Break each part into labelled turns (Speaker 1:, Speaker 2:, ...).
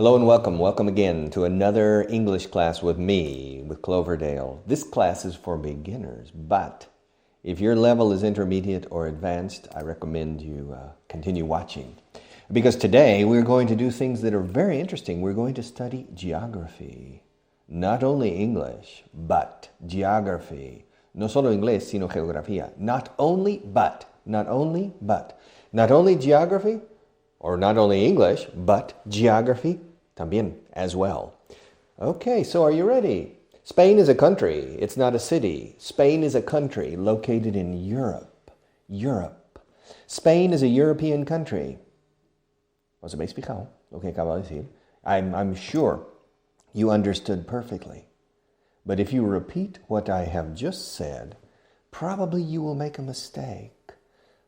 Speaker 1: Hello and welcome. Welcome again to another English class with me, with Cloverdale. This class is for beginners, but if your level is intermediate or advanced, I recommend you continue watching. Because today we're going to do things that are very interesting. We're going to study geography. Not only English, but geography. No solo inglés, sino geografía. Not only, but. Not only, but. Not only geography, or not only English, but geography también as well. Okay, so are you ready? Spain is a country. It's not a city. Spain is a country located in Europe. Europe. Spain is a European country. ¿Os habéis fijado lo que acabo de decir? I'm sure you understood perfectly. But if you repeat what I have just said, probably you will make a mistake.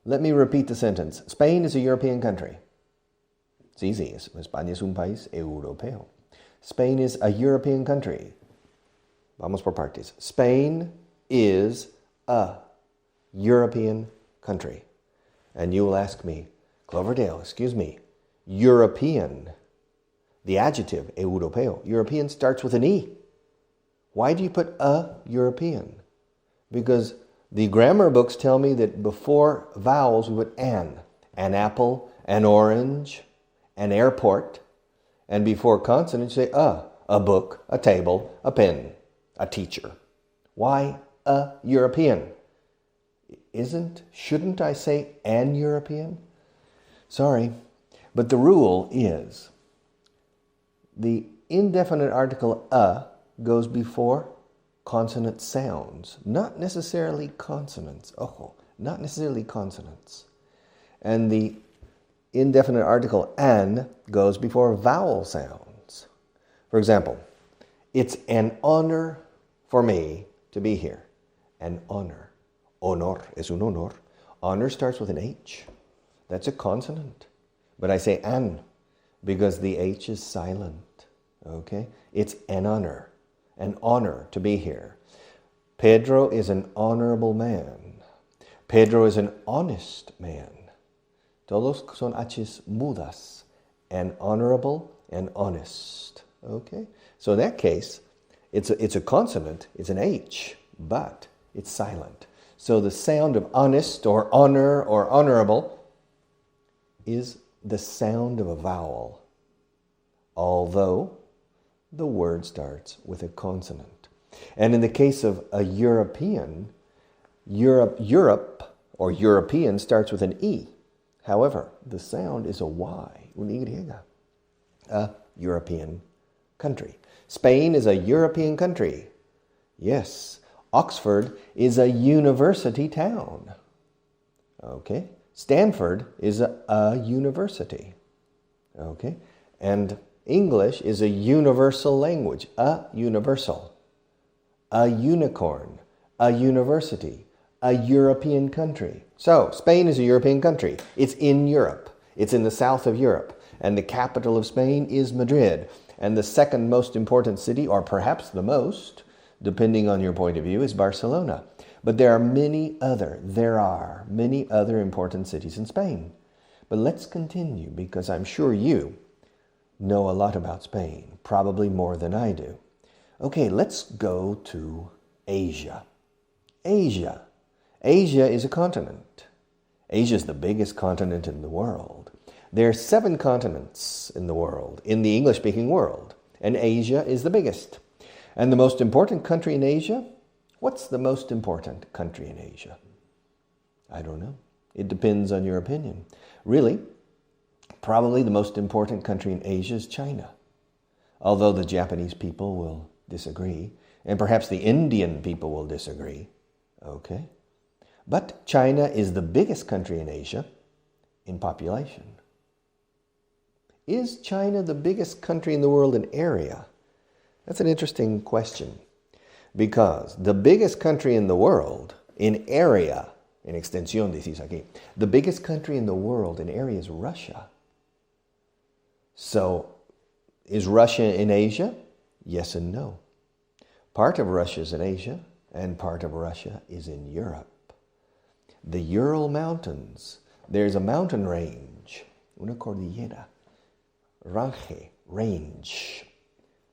Speaker 1: Let me repeat the sentence. Spain is a European country. It's easy. España es un país europeo. Spain is a European country. Vamos por partes. Spain is a European country. And you will ask me, Cloverdale, excuse me, European, the adjective, europeo. European starts with an E. Why do you put a European? Because the grammar books tell me that before vowels we put an apple, an orange, an airport, and before consonants you say a book, a table, a pen, a teacher. Why a European? Shouldn't I say an European? Sorry, but the rule is the indefinite article a goes before consonant sounds, not necessarily consonants. Not necessarily consonants. And the indefinite article an goes before vowel sounds. For example, it's an honor for me to be here. An honor. Honor es un honor. Honor starts with an H. That's a consonant. But I say an because the H is silent. Okay? It's an honor. An honor to be here. Pedro is an honorable man. Pedro is an honest man. Todos son H's mudas. And honorable and honest. Okay? So in that case, it's a consonant. It's an H, but it's silent. So the sound of honest or honor or honorable is the sound of a vowel, although the word starts with a consonant. And in the case of a European, Europe or European starts with an E. However, the sound is a Y, un Y, a European country. Spain is a European country. Yes, Oxford is a university town. Okay, Stanford is a university. Okay, and English is a universal language, a universal, a unicorn, a university, a European country. So, Spain is a European country. It's in Europe. It's in the south of Europe. And the capital of Spain is Madrid. And the second most important city, or perhaps the most, depending on your point of view, is Barcelona. But there are many other important cities in Spain. But let's continue, because I'm sure you know a lot about Spain, probably more than I do. Okay, let's go to Asia. Asia. Asia is a continent. Asia is the biggest continent in the world. There are 7 continents in the world, in the English-speaking world, and Asia is the biggest. And the most important country in Asia? What's the most important country in Asia? I don't know. It depends on your opinion. Really, probably the most important country in Asia is China, although the Japanese people will disagree, and perhaps the Indian people will disagree. Okay? But China is the biggest country in Asia in population. Is China the biggest country in the world in area? That's an interesting question, because the biggest country in the world in area, en extensión decís aquí, the biggest country in the world in area is Russia. So, is Russia in Asia? Yes and no. Part of Russia is in Asia, and part of Russia is in Europe. The Ural Mountains, there's a mountain range, una cordillera, range, range.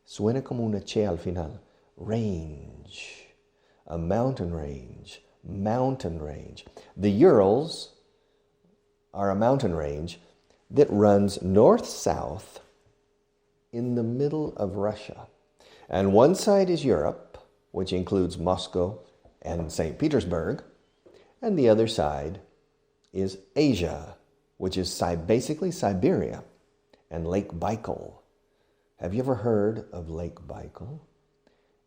Speaker 1: Suena como una che al final. Range. A mountain range. Mountain range. The Urals are a mountain range that runs north-south in the middle of Russia. And one side is Europe, which includes Moscow and St. Petersburg, and the other side is Asia, which is basically Siberia and Lake Baikal. Have you ever heard of Lake Baikal?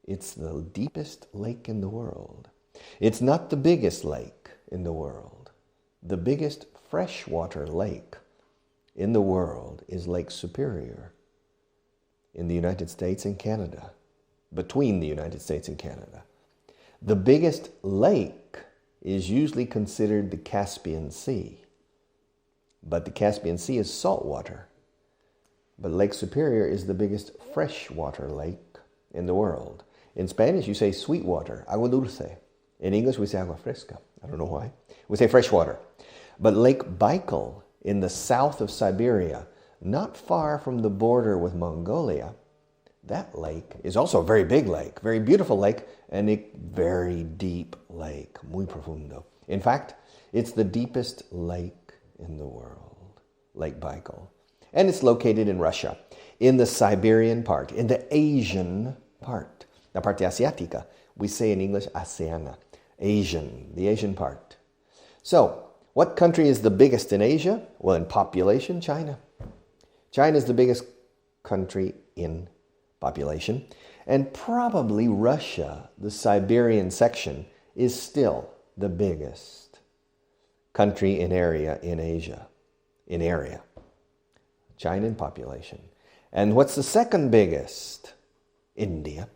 Speaker 1: It's the deepest lake in the world. It's not the biggest lake in the world. The biggest freshwater lake in the world is Lake Superior in the United States and Canada, between the United States and Canada. The biggest lake is usually considered the Caspian Sea, but the Caspian Sea is saltwater. But Lake Superior is the biggest freshwater lake in the world. In Spanish, you say sweet water, agua dulce. In English, we say agua fresca. I don't know why. We say freshwater. But Lake Baikal in the south of Siberia, not far from the border with Mongolia, that lake is also a very big lake, very beautiful lake, and a very deep lake, muy profundo. In fact, it's the deepest lake in the world, Lake Baikal. And it's located in Russia, in the Siberian part, in the Asian part. La parte asiática, we say in English, Oceania, Asian, the Asian part. So, what country is the biggest in Asia? Well, in population, China. China is the biggest country in population. And probably Russia, the Siberian section, is still the biggest country in area in Asia. In area. China in population. And what's the second biggest? India.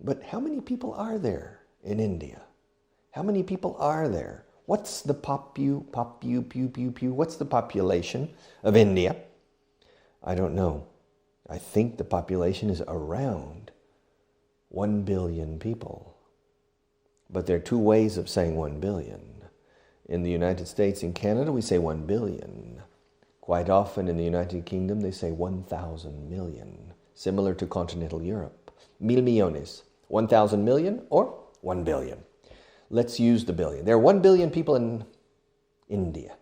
Speaker 1: But how many people are there in India? How many people are there? What's the what's the population of India? I don't know. I think the population is around 1 billion people. But there are two ways of saying 1 billion. In the United States and Canada, we say 1 billion. Quite often in the United Kingdom, they say 1,000 million, similar to continental Europe. 1,000 millones, 1,000 million or 1 billion. Let's use the billion. There are 1 billion people in India.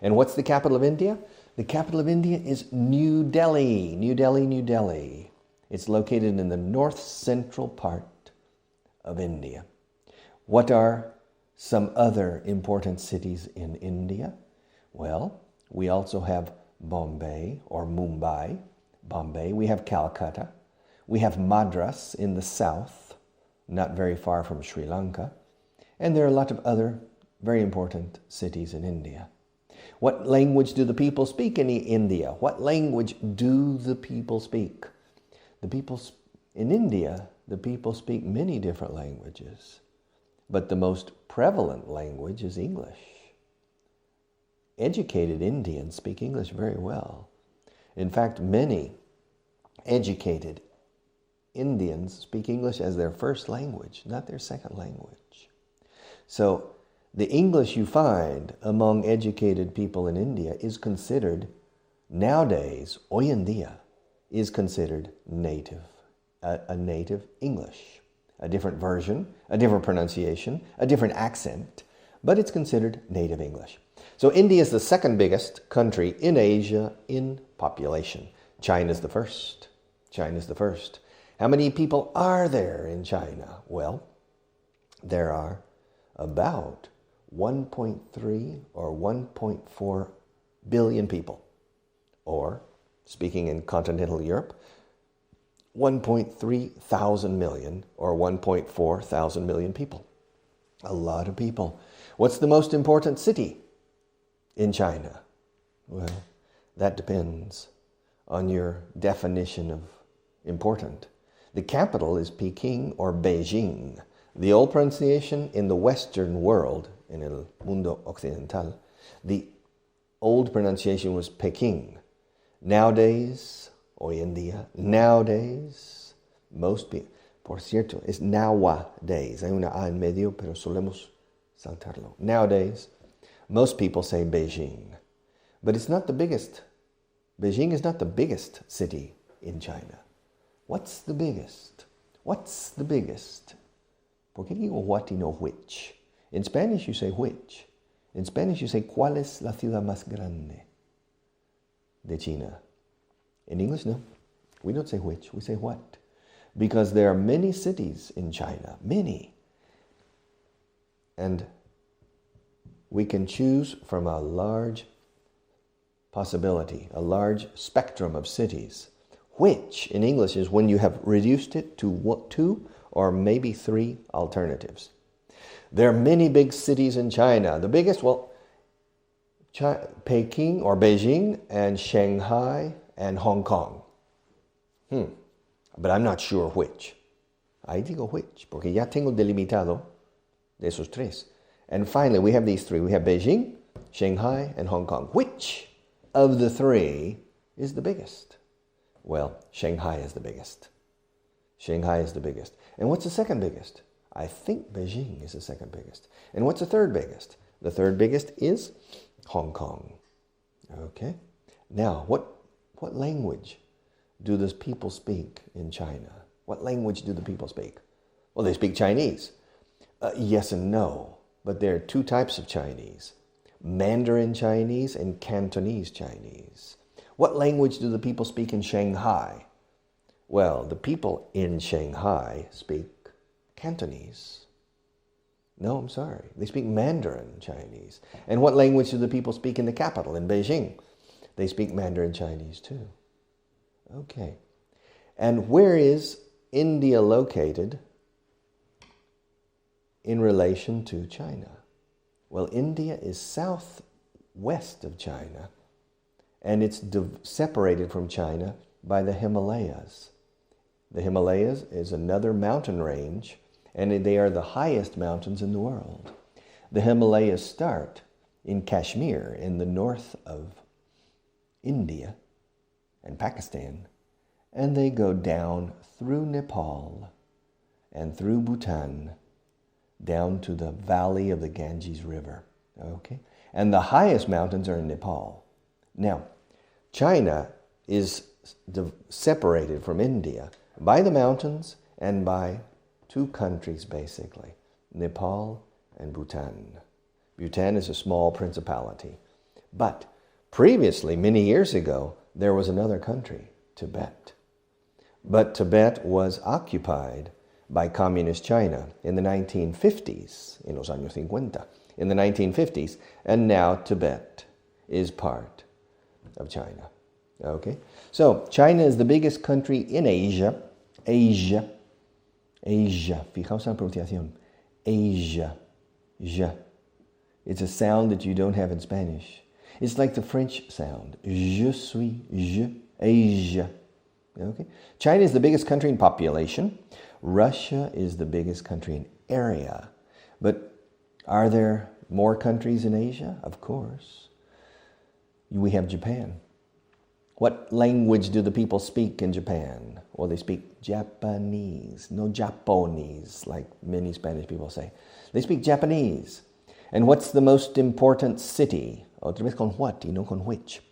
Speaker 1: And what's the capital of India? The capital of India is New Delhi. New Delhi, New Delhi. It's located in the north-central part of India. What are some other important cities in India? Well, we also have Bombay or Mumbai, Bombay. We have Calcutta. We have Madras in the south, not very far from Sri Lanka. And there are a lot of other very important cities in India. What language do the people speak in India? What language do the people speak? In India, the people speak many different languages. But the most prevalent language is English. Educated Indians speak English very well. In fact, many educated Indians speak English as their first language, not their second language. So the English you find among educated people in India is considered, nowadays, hoy en día, is considered native, a native English. A different version, a different pronunciation, a different accent, but it's considered native English. So India is the second biggest country in Asia in population. China's the first. China's the first. How many people are there in China? Well, there are about 1.3 or 1.4 billion people. Or, speaking in continental Europe, 1.3 thousand million or 1.4 thousand million people. A lot of people. What's the most important city in China? Well, that depends on your definition of important. The capital is Peking or Beijing. The old pronunciation in the Western world, in el mundo occidental, the old pronunciation was Peking. Nowadays, hoy en día, nowadays, most people, por cierto, es nowadays. Hay una A en medio, pero solemos saltarlo. Nowadays, most people say Beijing. But it's not the biggest Beijing is not the biggest city in China. What's the biggest? What's the biggest? ¿Por qué digo what y no which? In Spanish you say which. In Spanish you say ¿cuál es la ciudad más grande de China? In English, no. We don't say which, we say what. Because there are many cities in China, many. And we can choose from a large possibility, a large spectrum of cities, which in English is when you have reduced it to 2 or maybe 3 alternatives. There are many big cities in China. The biggest, Peking or Beijing and Shanghai and Hong Kong. But I'm not sure which. Ahí digo which, porque ya tengo delimitado de esos 3. And finally, we have these 3. We have Beijing, Shanghai, and Hong Kong. Which of the 3 is the biggest? Well, Shanghai is the biggest. Shanghai is the biggest. And what's the second biggest? I think Beijing is the second biggest. And what's the third biggest? The third biggest is Hong Kong. Okay? Now, what language do the people speak in China? What language do the people speak? Well, they speak Chinese. Yes and no. But there are 2 types of Chinese. Mandarin Chinese and Cantonese Chinese. What language do the people speak in Shanghai? Well, the people in Shanghai speak Cantonese. No, I'm sorry. They speak Mandarin Chinese. And what language do the people speak in the capital, in Beijing? They speak Mandarin Chinese too. Okay. And where is India located in relation to China? Well, India is southwest of China, and it's separated from China by the Himalayas. The Himalayas is another mountain range, and they are the highest mountains in the world. The Himalayas start in Kashmir, in the north of India and Pakistan, and they go down through Nepal and through Bhutan down to the valley of the Ganges River. Okay? And the highest mountains are in Nepal. Now, China is separated from India by the mountains and by 2 countries, basically, Nepal and Bhutan. Bhutan is a small principality. But previously, many years ago, there was another country, Tibet. But Tibet was occupied by Communist China in the 1950s, en los años 50, in the 1950s, and now Tibet is part of China. Okay? So, China is the biggest country in Asia. Asia. Fijaos en la pronunciación. Asia. It's a sound that you don't have in Spanish. It's like the French sound. Je suis, Asia. Okay? China is the biggest country in population. Russia is the biggest country in area. But are there more countries in Asia? Of course. We have Japan. What language do the people speak in Japan? Well, they speak Japanese, no Japonese, like many Spanish people say. They speak Japanese. And what's the most important city? Otra vez con what y no con which.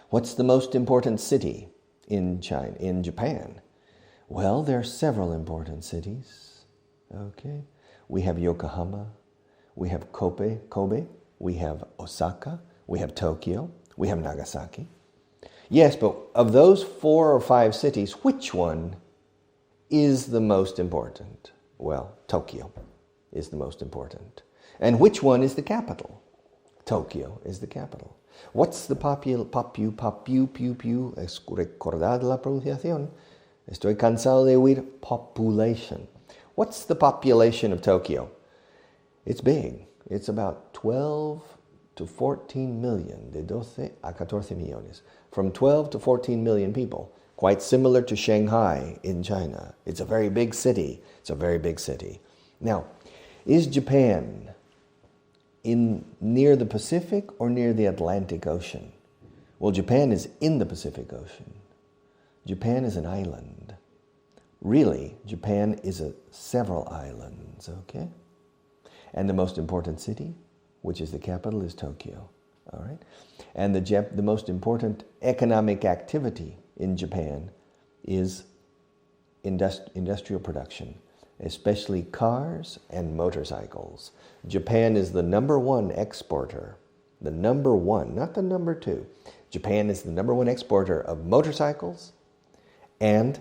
Speaker 1: What's the most important city in Japan? Well, there are several important cities. Okay. We have Yokohama, we have Kobe, we have Osaka, we have Tokyo, we have Nagasaki. Yes, but of those 4 or 5 cities, which one is the most important? Well, Tokyo is the most important. And which one is the capital? Tokyo is the capital. What's the recordad la pronunciación? Estoy cansado de oír population. What's the population of Tokyo? It's big. It's about 12 to 14 million, de 12 a 14 millones. From 12 to 14 million people, quite similar to Shanghai in China. It's a very big city. It's a very big city. Now, is Japan near the Pacific or near the Atlantic Ocean? Well, Japan is in the Pacific Ocean. Japan is an island. Really, Japan is several islands, okay? And the most important city, which is the capital, is Tokyo. All right? And the most important economic activity in Japan is industrial production, especially cars and motorcycles. Japan is the number one exporter. The number one, not the number two. Japan is the number one exporter of motorcycles, and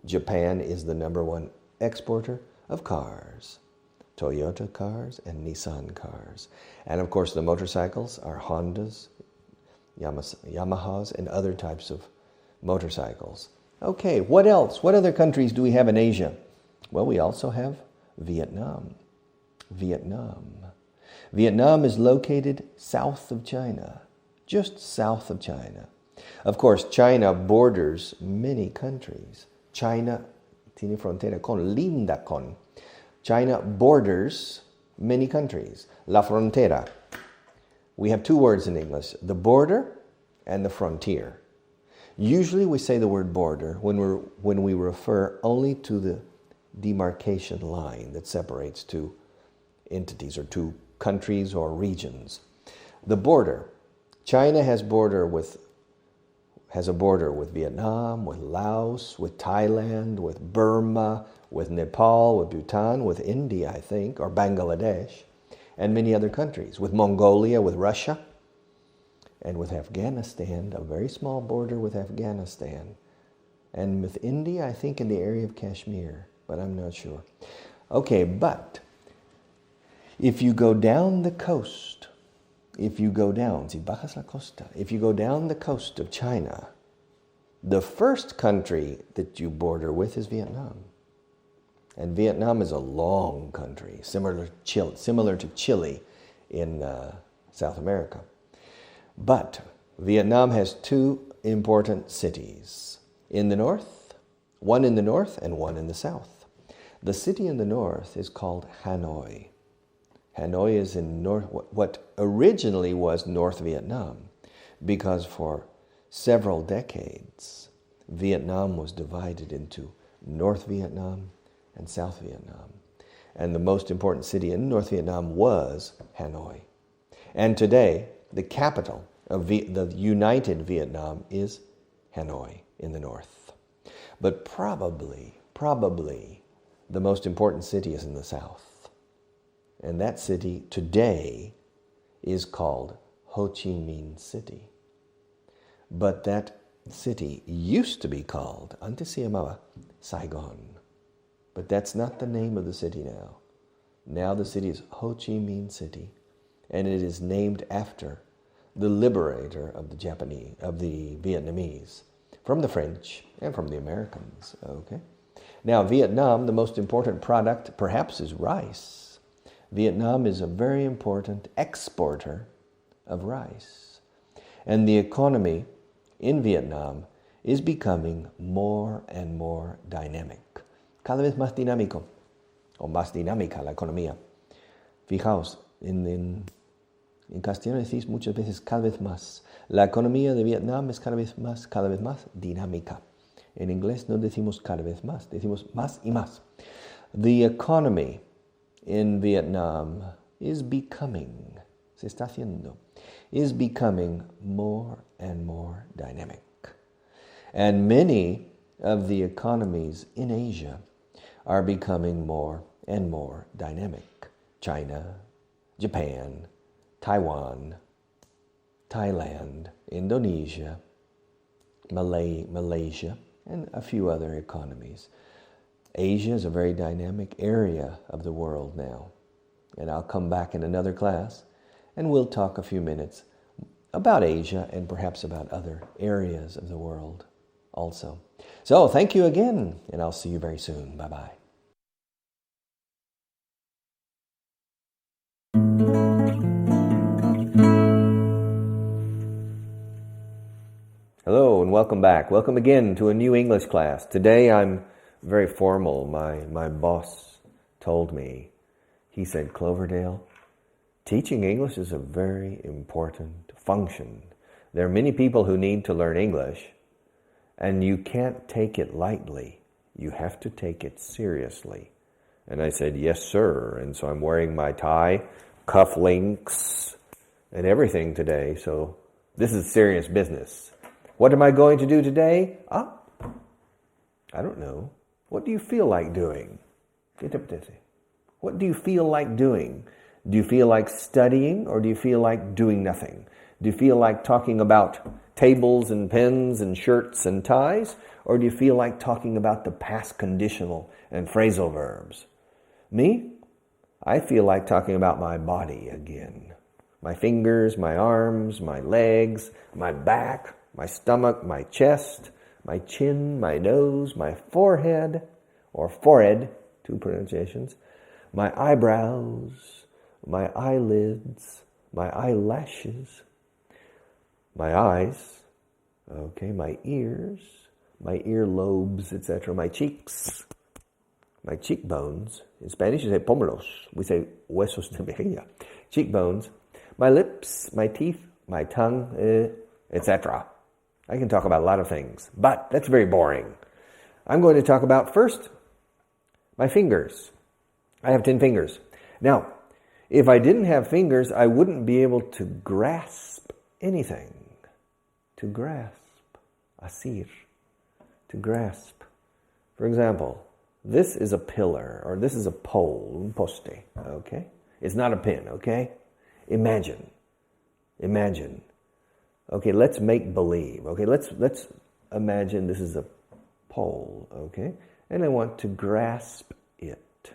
Speaker 1: Japan is the number one exporter of cars. Toyota cars and Nissan cars. And of course the motorcycles are Hondas, Yamahas, and other types of motorcycles. Okay, what else? What other countries do we have in Asia? Well, we also have Vietnam. Vietnam is located south of China, just south of China. Of course, China borders many countries. China tiene frontera con, linda con. China borders many countries. La frontera. We have two words in English, the border and the frontier. Usually we say the word border when we refer only to the demarcation line that separates two entities or two countries or regions. The border. China has a border with Vietnam, with Laos, with Thailand, with Burma, with Nepal, with Bhutan, with India, I think, or Bangladesh, and many other countries, with Mongolia, with Russia, and with Afghanistan, a very small border with Afghanistan, and with India, I think, in the area of Kashmir, but I'm not sure. Okay, but if you go down the coast, if you go down the coast of China, the first country that you border with is Vietnam. And Vietnam is a long country, similar to Chile in South America. But Vietnam has two important cities in the north, one in the north and one in the south. The city in the north is called Hanoi. Hanoi is in what originally was North Vietnam, because for several decades, Vietnam was divided into North Vietnam and South Vietnam. And the most important city in North Vietnam was Hanoi. And today, the capital of the united Vietnam is Hanoi in the north. But probably, the most important city is in the south. And that city today is called Ho Chi Minh City. But that city used to be called, antes se llamaba Saigon. But that's not the name of the city now. Now the city is Ho Chi Minh City, and it is named after the liberator of the Vietnamese, from the French and from the Americans. Okay. Now Vietnam, the most important product perhaps is rice. Vietnam is a very important exporter of rice. And the economy in Vietnam is becoming more and more dynamic. Cada vez más dinámico, o más dinámica la economía. Fijaos, en castellano decís muchas veces cada vez más. La economía de Vietnam es cada vez más dinámica. En inglés no decimos cada vez más, decimos más y más. The economy in Vietnam is becoming more and more dynamic. And many of the economies in Asia are becoming more and more dynamic. China, Japan, Taiwan, Thailand, Indonesia, Malaysia, and a few other economies. Asia is a very dynamic area of the world now. And I'll come back in another class and we'll talk a few minutes about Asia and perhaps about other areas of the world also. So thank you again, and I'll see you very soon. Bye-bye. Hello and welcome back. Welcome again to a new English class. Today I'm very formal. My boss told me, he said, Cloverdale, teaching English is a very important function. There are many people who need to learn English, and you can't take it lightly. You have to take it seriously. And I said, yes, sir. And so I'm wearing my tie, cufflinks, and everything today, so this is serious business. What am I going to do today? I don't know. What do you feel like doing? What do you feel like doing? Do you feel like studying, or do you feel like doing nothing? Do you feel like talking about tables and pens and shirts and ties, or do you feel like talking about the past conditional and phrasal verbs? Me? I feel like talking about my body again. My fingers, my arms, my legs, my back, my stomach, my chest, my chin, my nose, my forehead, or forehead, two pronunciations, my eyebrows, my eyelids, my eyelashes, my eyes, okay, my ears, my earlobes, etc., my cheeks, my cheekbones. In Spanish, you say pómulos. We say huesos de mejilla. Cheekbones, my lips, my teeth, my tongue, etc. I can talk about a lot of things, but that's very boring. I'm going to talk about first my fingers. I have 10 fingers. Now, if I didn't have fingers, I wouldn't be able to grasp anything. To grasp. Asir. To grasp. For example, this is a pillar, or this is a pole, un poste, okay? It's not a pin, okay? Imagine. Okay, let's make believe. Okay, let's imagine this is a pole, okay? And I want to grasp it.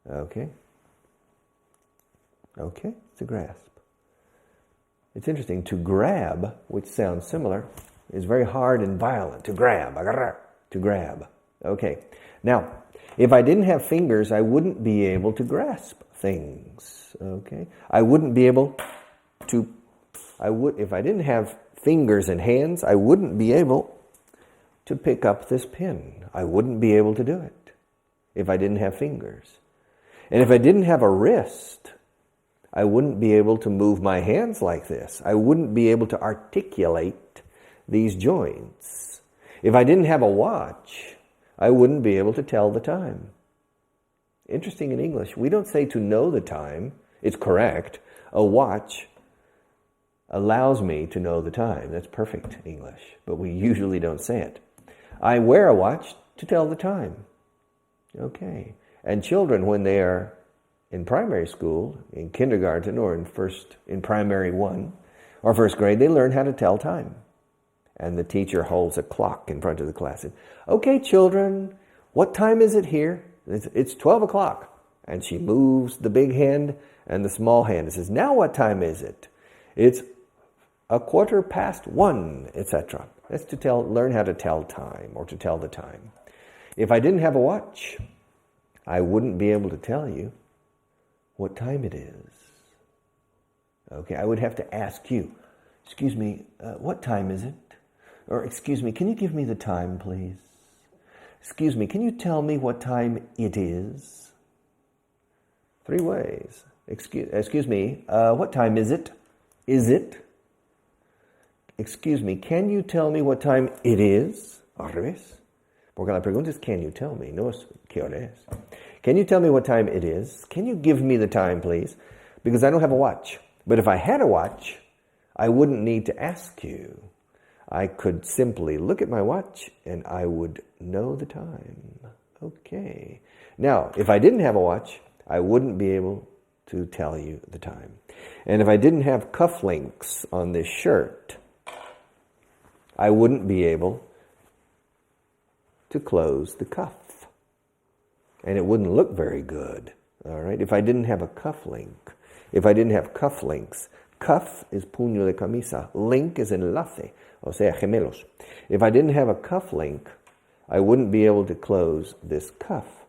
Speaker 1: Okay? Okay, to grasp. It's interesting. To grab, which sounds similar, is very hard and violent. To grab. To grab. Okay. Now, if I didn't have fingers, I wouldn't be able to grasp things. Okay? I wouldn't be able to... if I didn't have fingers and hands, I wouldn't be able to pick up this pen. I wouldn't be able to do it if I didn't have fingers. And if I didn't have a wrist, I wouldn't be able to move my hands like this. I wouldn't be able to articulate these joints. If I didn't have a watch, I wouldn't be able to tell the time. Interesting in English, we don't say to know the time. It's correct. A watch allows me to know the time. That's perfect English, but we usually don't say it. I wear a watch to tell the time. Okay. And children, when they are in primary school, in kindergarten, or in primary 1 or first grade, they learn how to tell time. And the teacher holds a clock in front of the class. And, okay, children, what time is it here? It's 12 o'clock. And she moves the big hand and the small hand and says, now what time is it? It's 1:15, etc. That's to learn how to tell time, or to tell the time. If I didn't have a watch, I wouldn't be able to tell you what time it is. Okay, I would have to ask you, excuse me, what time is it? Or, excuse me, can you give me the time, please? Excuse me, can you tell me what time it is? 3 ways. Excuse me, what time is it? Is it? Excuse me, can you tell me what time it is? Al revés. Porque la pregunta es, can you tell me? No es, ¿qué hora es? Can you tell me what time it is? Can you give me the time, please? Because I don't have a watch. But if I had a watch, I wouldn't need to ask you. I could simply look at my watch and I would know the time. Okay. Now, if I didn't have a watch, I wouldn't be able to tell you the time. And if I didn't have cufflinks on this shirt, I wouldn't be able to close the cuff. And it wouldn't look very good. All right? If I didn't have a cufflink, if I didn't have cufflinks, cuff is puño de camisa, link is enlace, o sea, gemelos. If I didn't have a cufflink, I wouldn't be able to close this cuff.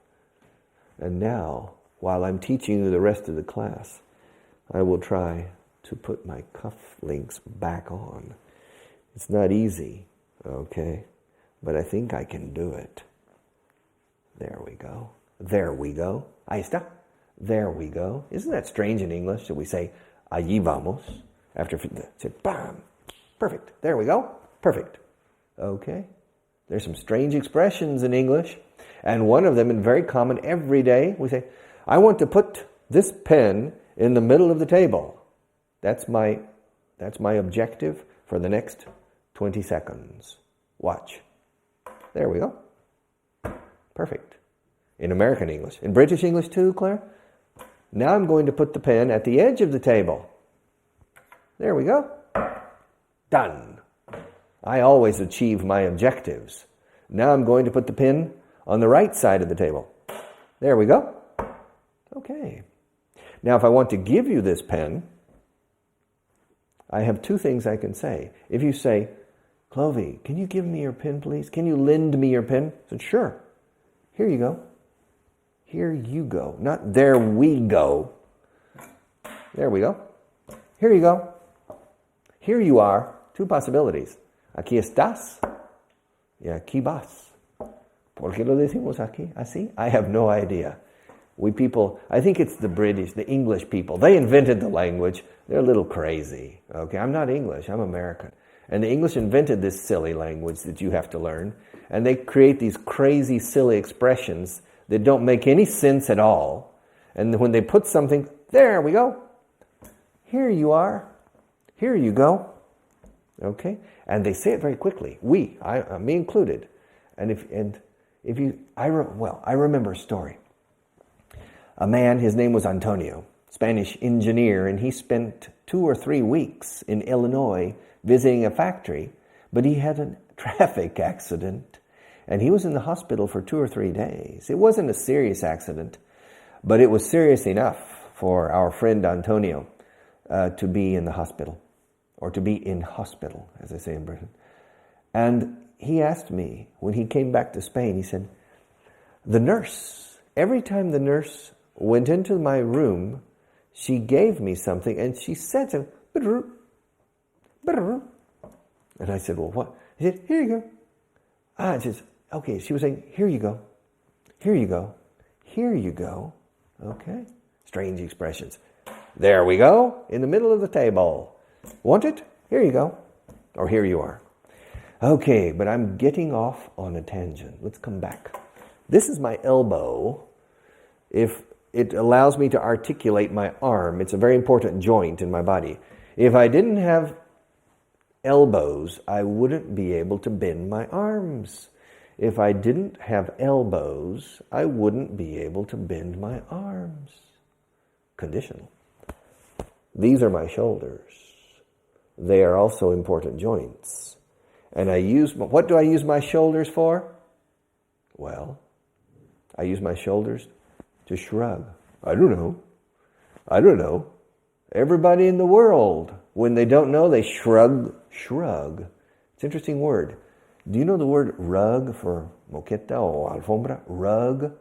Speaker 1: And now, while I'm teaching you the rest of the class, I will try to put my cufflinks back on. It's not easy, okay? But I think I can do it. There we go. There we go. Ahí está. There we go. Isn't that strange in English that we say, allí vamos, after say, bam, perfect. There we go. Perfect. Okay? There's some strange expressions in English, and one of them, and very common every day, we say, I want to put this pen in the middle of the table. That's my objective for the next 20 seconds. Watch. There we go. Perfect. In American English. In British English too, Claire? Now I'm going to put the pen at the edge of the table. There we go. Done. I always achieve my objectives. Now I'm going to put the pen on the right side of the table. There we go. Okay. Now if I want to give you this pen, I have two things I can say. If you say, Clovey, can you give me your pen, please? Can you lend me your pen? I said, sure. Here you go. Here you go. Not there we go. There we go. Here you go. Here you are. Two possibilities. Aquí estás y aquí vas. ¿Por qué lo decimos aquí? Así? I have no idea. We people, I think it's the British, the English people. They invented the language. They're a little crazy. Okay, I'm not English. I'm American. And the English invented this silly language that you have to learn. And they create these crazy, silly expressions that don't make any sense at all. And when they put something, there we go. Here you are. Here you go. Okay? And they say it very quickly. We, me included. I remember a story. A man, his name was Antonio, Spanish engineer, and he spent 2 or 3 weeks in Illinois visiting a factory, but he had a traffic accident, and he was in the hospital for 2 or 3 days. It wasn't a serious accident, but it was serious enough for our friend Antonio to be in the hospital, or to be in hospital, as they say in Britain. And he asked me, when he came back to Spain, he said, the nurse, every time the nurse went into my room, she gave me something, and she said something, and I said, well, what? He said, here you go. I said, okay, she was saying, here you go, here you go, here you go. Okay, strange expressions. There we go, in the middle of the table. Want it? Here you go. Or here you are. Okay, but I'm getting off on a tangent. Let's come back. This is my elbow. If it allows me to articulate my arm, it's a very important joint in my body. If I didn't have elbows, I wouldn't be able to bend my arms. If I didn't have elbows, I wouldn't be able to bend my arms. Conditional. These are my shoulders. They are also important joints. And what do I use my shoulders for? Well, I use my shoulders to shrug. I don't know. Everybody in the world, when they don't know, they shrug. It's an interesting word. Do you know the word rug for moqueta o alfombra? Rug.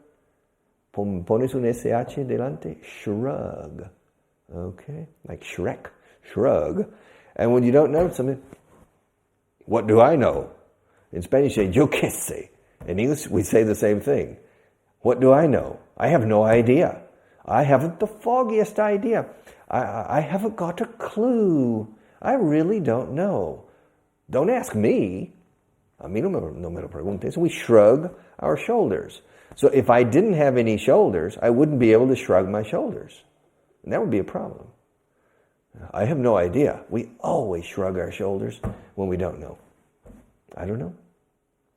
Speaker 1: Pones un SH delante. Shrug. Okay? Like Shrek. Shrug. And when you don't know something, what do I know? In Spanish, say, yo qué sé. In English, we say the same thing. What do I know? I have no idea. I haven't the foggiest idea. I haven't got a clue. I really don't know. Don't ask me. A mí no me lo preguntes. We shrug our shoulders. So if I didn't have any shoulders, I wouldn't be able to shrug my shoulders. And that would be a problem. I have no idea. We always shrug our shoulders when we don't know. I don't know.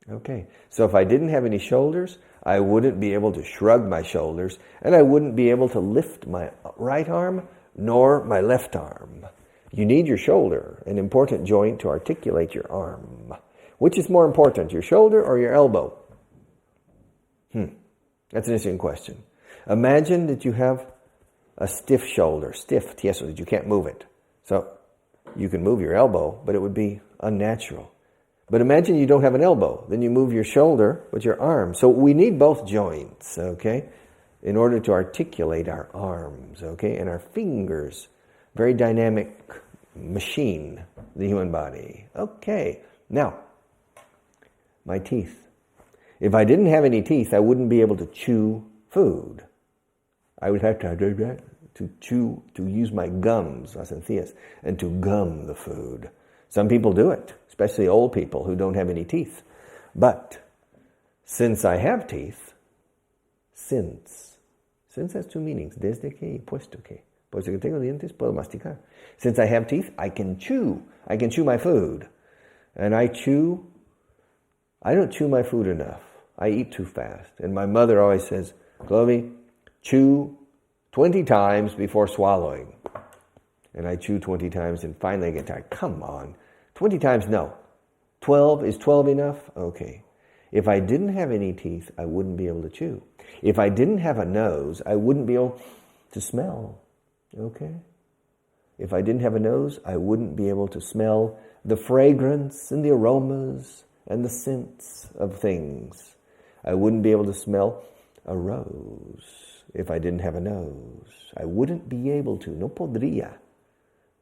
Speaker 1: Okay. So if I didn't have any shoulders, I wouldn't be able to shrug my shoulders, and I wouldn't be able to lift my right arm nor my left arm. You need your shoulder, an important joint to articulate your arm. Which is more important, your shoulder or your elbow? That's an interesting question. Imagine that you have a stiff shoulder, stiff, tieso, that you can't move it. So you can move your elbow, but it would be unnatural. But imagine you don't have an elbow. Then you move your shoulder with your arm. So we need both joints, okay, in order to articulate our arms, okay, and our fingers. Very dynamic machine, the human body. Okay, now, my teeth. If I didn't have any teeth, I wouldn't be able to chew food. I would have to do that, to chew, to use my gums, las encías, and to gum the food. Some people do it, especially old people who don't have any teeth. But since I have teeth, since has two meanings, desde que y puesto que. Puesto que tengo dientes, puedo masticar. Since I have teeth, I can chew. I can chew my food. And I don't chew my food enough. I eat too fast. And my mother always says, Clovey, chew 20 times before swallowing. And I chew 20 times and finally I get tired. Come on. 20 times, no. 12, is 12 enough? Okay. If I didn't have any teeth, I wouldn't be able to chew. If I didn't have a nose, I wouldn't be able to smell. Okay? If I didn't have a nose, I wouldn't be able to smell the fragrance and the aromas and the scents of things. I wouldn't be able to smell a rose if I didn't have a nose. I wouldn't be able to. No podría.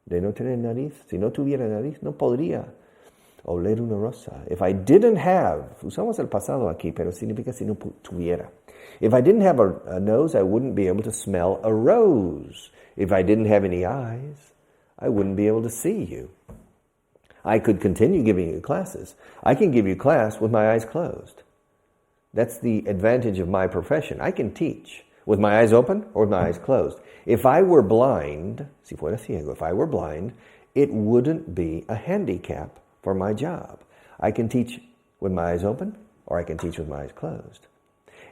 Speaker 1: De no tener nariz. Si no tuviera nariz, no podría oler una rosa. If I didn't have, usamos el pasado aquí, pero significa si no tuviera. If I didn't have a nose, I wouldn't be able to smell a rose. If I didn't have any eyes, I wouldn't be able to see you. I could continue giving you classes. I can give you class with my eyes closed. That's the advantage of my profession. I can teach with my eyes open or with my eyes closed. If I were blind, si fuera ciego, if I were blind, it wouldn't be a handicap for my job. I can teach with my eyes open or I can teach with my eyes closed.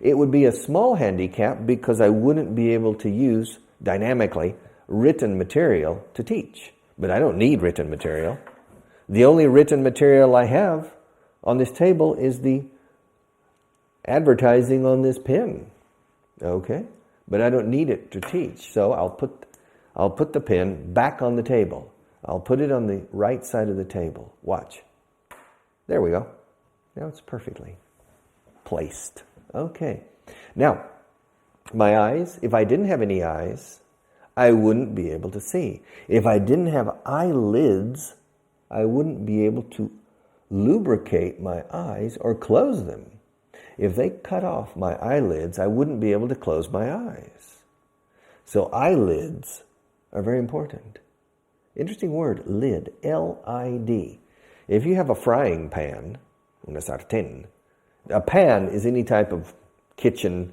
Speaker 1: It would be a small handicap because I wouldn't be able to use dynamically written material to teach. But I don't need written material. The only written material I have on this table is the advertising on this pen. Okay? But I don't need it to teach. So I'll put the pen back on the table. I'll put it on the right side of the table. Watch. There we go. Now it's perfectly placed. Okay. Now, my eyes, if I didn't have any eyes, I wouldn't be able to see. If I didn't have eyelids, I wouldn't be able to lubricate my eyes or close them. If they cut off my eyelids, I wouldn't be able to close my eyes. So eyelids are very important. Interesting word, lid, L-I-D. If you have a frying pan, una sartén, a pan is any type of kitchen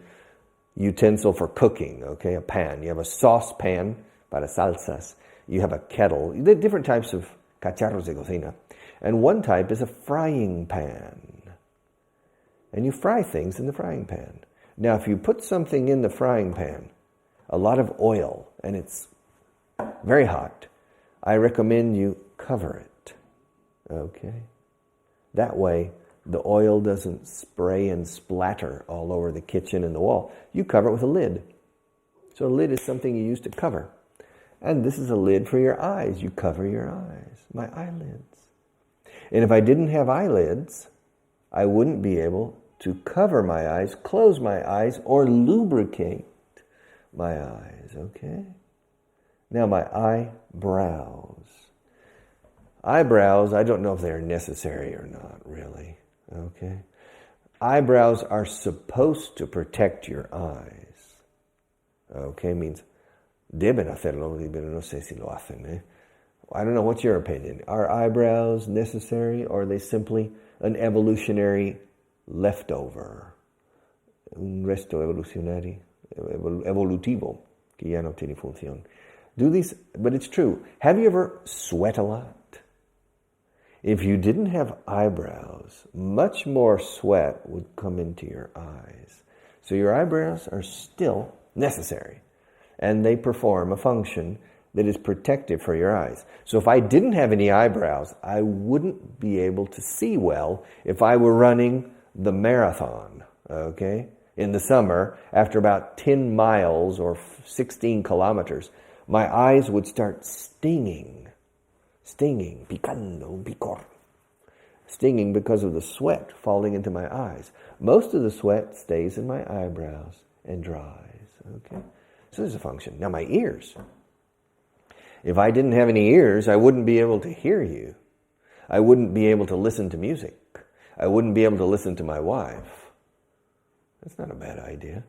Speaker 1: utensil for cooking, okay? A pan. You have a saucepan para salsas. You have a kettle. There are different types of cacharros de cocina. And one type is a frying pan. And you fry things in the frying pan. Now, if you put something in the frying pan, a lot of oil, and it's very hot, I recommend you cover it, okay? That way, the oil doesn't spray and splatter all over the kitchen and the wall. You cover it with a lid. So a lid is something you use to cover. And this is a lid for your eyes. You cover your eyes, my eyelids. And if I didn't have eyelids, I wouldn't be able to cover my eyes, close my eyes, or lubricate my eyes, okay? Now my eyebrows. Eyebrows, I don't know if they're necessary or not, really. Okay? Eyebrows are supposed to protect your eyes. Okay? Means, deben hacerlo, pero no sé si lo hacen. I don't know, what's your opinion? Are eyebrows necessary, or are they simply an evolutionary leftover? Un resto evolutivo, que ya no tiene función. But it's true. Have you ever sweat a lot? If you didn't have eyebrows, much more sweat would come into your eyes. So your eyebrows are still necessary, and they perform a function that is protective for your eyes. So if I didn't have any eyebrows, I wouldn't be able to see well if I were running the marathon, okay? In the summer, after about 10 miles or 16 kilometers, my eyes would start stinging, picando, picor. Stinging because of the sweat falling into my eyes. Most of the sweat stays in my eyebrows and dries, okay? So there's a function. Now my ears. If I didn't have any ears, I wouldn't be able to hear you. I wouldn't be able to listen to music. I wouldn't be able to listen to my wife. That's not a bad idea.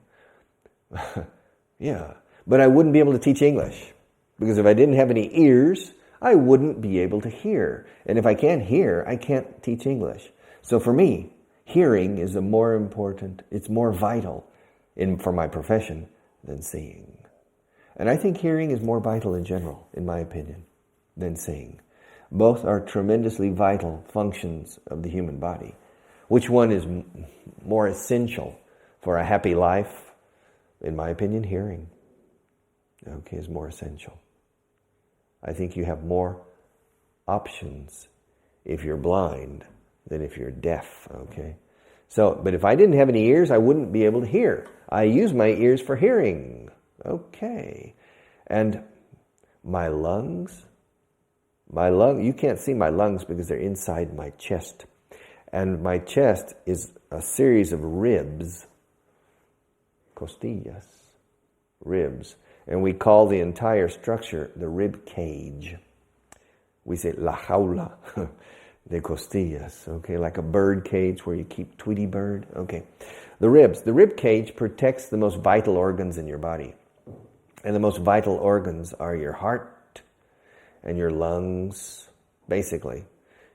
Speaker 1: Yeah. But I wouldn't be able to teach English. Because if I didn't have any ears, I wouldn't be able to hear. And if I can't hear, I can't teach English. So for me, hearing is it's more vital for my profession than seeing. And I think hearing is more vital in general, in my opinion, than seeing. Both are tremendously vital functions of the human body. Which one is more essential for a happy life? In my opinion, hearing, okay, is more essential. I think you have more options if you're blind than if you're deaf, okay? So, but if I didn't have any ears, I wouldn't be able to hear. I use my ears for hearing, okay? And my lungs, you can't see my lungs because they're inside my chest. And my chest is a series of ribs, costillas, ribs. And we call the entire structure the rib cage. We say la jaula de costillas, okay, like a bird cage where you keep Tweety bird, okay. The rib cage protects the most vital organs in your body. And the most vital organs are your heart and your lungs, basically.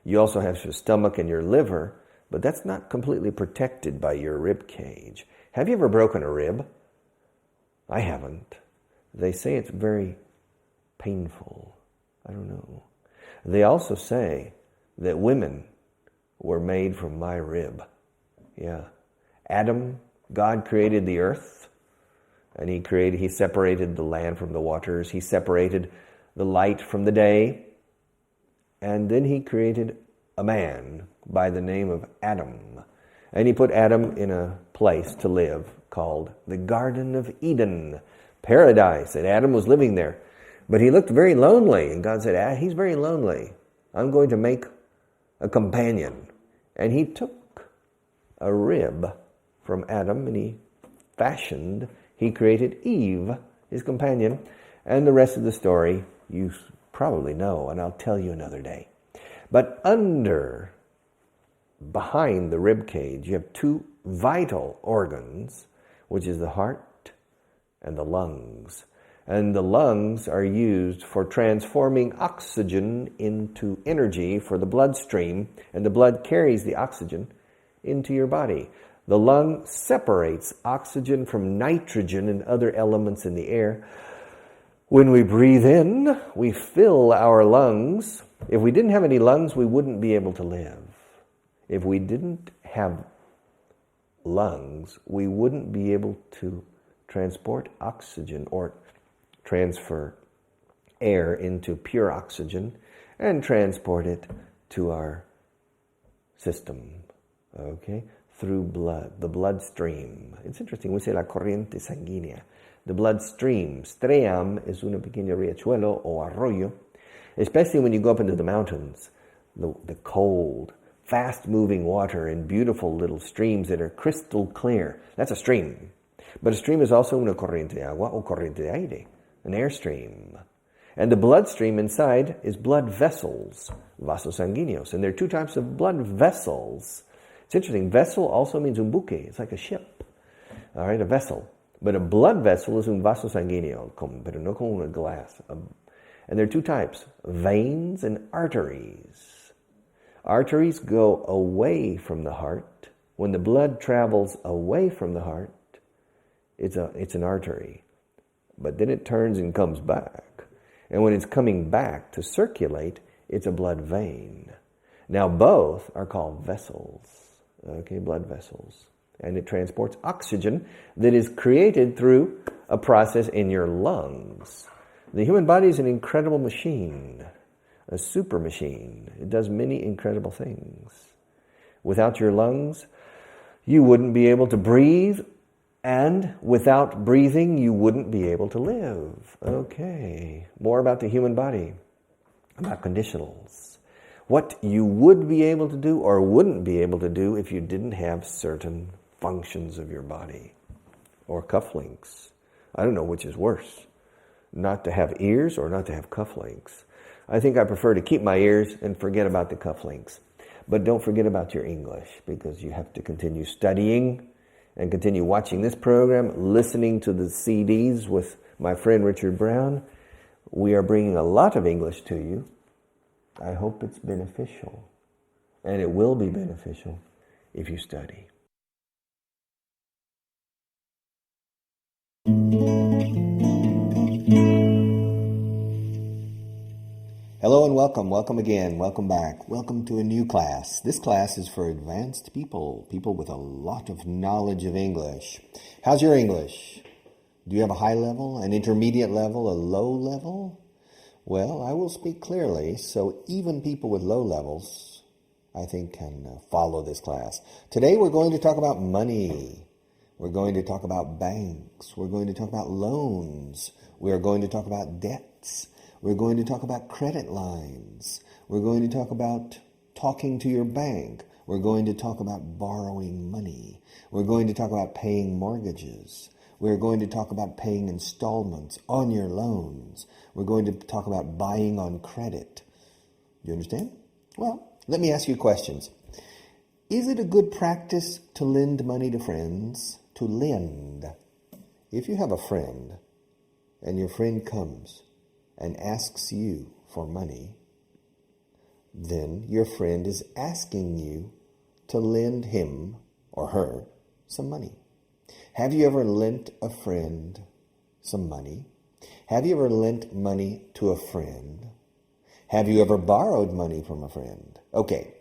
Speaker 1: You also have your stomach and your liver, but that's not completely protected by your rib cage. Have you ever broken a rib? I haven't. They say it's very painful. I don't know. They also say that women were made from my rib. Yeah. Adam, God created the earth, and he separated the land from the waters. He separated the light from the day. And then he created a man by the name of Adam. And he put Adam in a place to live called the Garden of Eden, paradise. And Adam was living there. But he looked very lonely. And God said, he's very lonely. I'm going to make a companion. And he took a rib from Adam and he created Eve, his companion. And the rest of the story you probably know, and I'll tell you another day. But behind the rib cage, you have two vital organs, which is the heart and the lungs. And the lungs are used for transforming oxygen into energy for the bloodstream, and the blood carries the oxygen into your body. The lung separates oxygen from nitrogen and other elements in the air. When we breathe in, we fill our lungs. If we didn't have any lungs, we wouldn't be able to live. If we didn't have lungs, we wouldn't be able to transport oxygen or transfer air into pure oxygen and transport it to our system, okay, through blood, the bloodstream. It's interesting, we say la corriente sanguínea. The bloodstream, stream, es una pequeña riachuelo o arroyo, especially when you go up into the mountains, the cold, fast-moving water and beautiful little streams that are crystal clear. That's a stream. But a stream is also una corriente de agua o corriente de aire, an airstream. And the bloodstream inside is blood vessels, vasos sanguíneos. And there are two types of blood vessels. It's interesting. Vessel also means un buque. It's like a ship. All right, a vessel. But a blood vessel is un vaso sanguíneo, pero no como una glass. And there are two types, veins and arteries. Arteries go away from the heart. When the blood travels away from the heart, it's an artery. But then it turns and comes back. And when it's coming back to circulate, it's a blood vein. Now both are called vessels, okay, blood vessels. And it transports oxygen that is created through a process in your lungs. The human body is an incredible machine, a super machine. It does many incredible things. Without your lungs, you wouldn't be able to breathe, and without breathing, you wouldn't be able to live. Okay, more about the human body, about conditionals. What you would be able to do or wouldn't be able to do if you didn't have certain functions of your body, or cufflinks. I don't know which is worse, not to have ears or not to have cufflinks. I think I prefer to keep my ears and forget about the cufflinks. But don't forget about your English, because you have to continue studying and continue watching this program, listening to the CDs with my friend Richard Brown. We are bringing a lot of English to you. I hope it's beneficial, and it will be beneficial if you study. welcome again, welcome back. Welcome to a new class. This class is for advanced people with a lot of knowledge of English. How's your English? Do you have a high level, an intermediate level, a low level? Well, I will speak clearly, so even people with low levels, I think, can follow this class. Today we're going to talk about money. We're going to talk about banks. We're going to talk about loans. We're going to talk about debts. We're going to talk about credit lines. We're going to talk about talking to your bank. We're going to talk about borrowing money. We're going to talk about paying mortgages. We're going to talk about paying installments on your loans. We're going to talk about buying on credit. You understand? Well, let me ask you questions. Is it a good practice to lend money to friends? To lend. If you have a friend and your friend comes and asks you for money, then your friend is asking you to lend him or her some money. Have you ever lent a friend some money? Have you ever lent money to a friend? Have you ever borrowed money from a friend? Okay,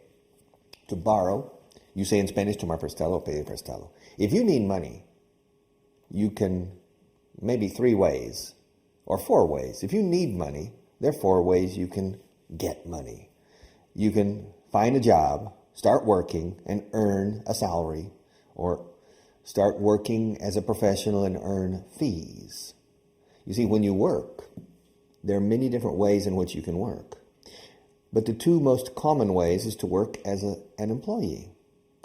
Speaker 1: to borrow, you say in Spanish, tomar prestado o pedir prestado. If you need money, you can maybe 3 ways or 4 ways. If you need money, there are 4 ways you can get money. You can find a job, start working, and earn a salary, or start working as a professional and earn fees. You see, when you work, there are many different ways in which you can work. But the 2 most common ways is to work as an employee.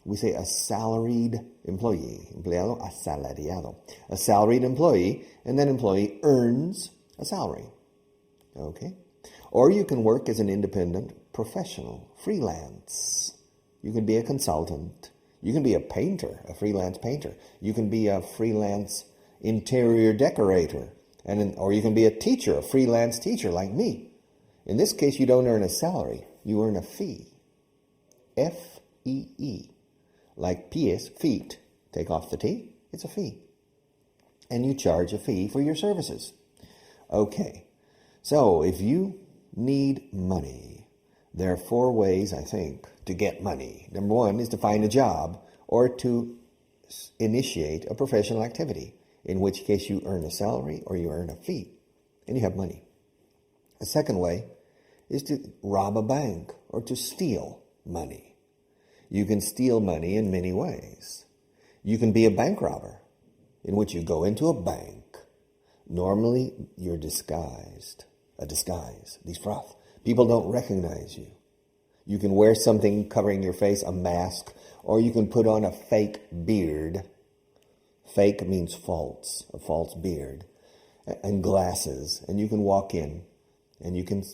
Speaker 1: We say a salaried employee, empleado asalariado. A salaried employee, and that employee earns a salary. Okay? Or you can work as an independent professional, freelance. You can be a consultant. You can be a painter, a freelance painter. You can be a freelance interior decorator. Or you can be a teacher, a freelance teacher like me. In this case, you don't earn a salary. You earn a fee. F-E-E. Like pies, feet. Take off the T, it's a fee. And you charge a fee for your services. Okay, so if you need money, there are 4 ways, I think, to get money. Number 1 is to find a job or to initiate a professional activity, in which case you earn a salary or you earn a fee, and you have money. A second way is to rob a bank or to steal money. You can steal money in many ways. You can be a bank robber, in which you go into a bank. Normally, you're disguised. A disguise, disfraz. People don't recognize you. You can wear something covering your face, a mask, or you can put on a fake beard. Fake means false, a false beard, and glasses. And you can walk in, and you can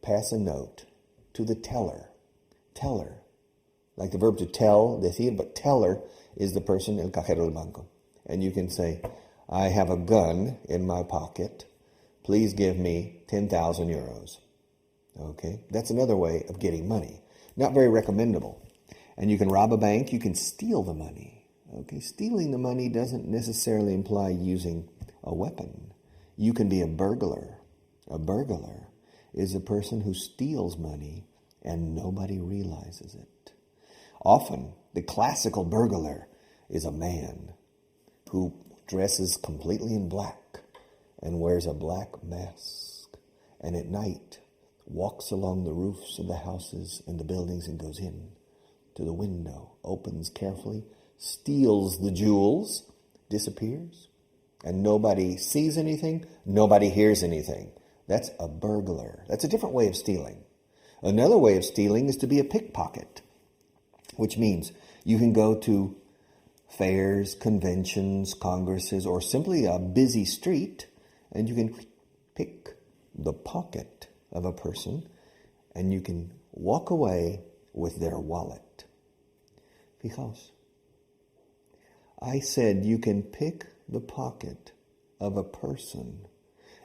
Speaker 1: pass a note to the teller. Teller. Like the verb to tell, decir, but teller is the person, el cajero del banco. And you can say, I have a gun in my pocket. Please give me 10,000 euros. Okay, that's another way of getting money. Not very recommendable. And you can rob a bank, you can steal the money. Okay, stealing the money doesn't necessarily imply using a weapon. You can be a burglar. A burglar is a person who steals money and nobody realizes it. Often, the classical burglar is a man who dresses completely in black and wears a black mask, and at night walks along the roofs of the houses and the buildings and goes in to the window, opens carefully, steals the jewels, disappears, and nobody sees anything, nobody hears anything. That's a burglar. That's a different way of stealing. Another way of stealing is to be a pickpocket, which means you can go to fairs, conventions, congresses, or simply a busy street, and you can pick the pocket of a person, and you can walk away with their wallet. Fijaos. I said you can pick the pocket of a person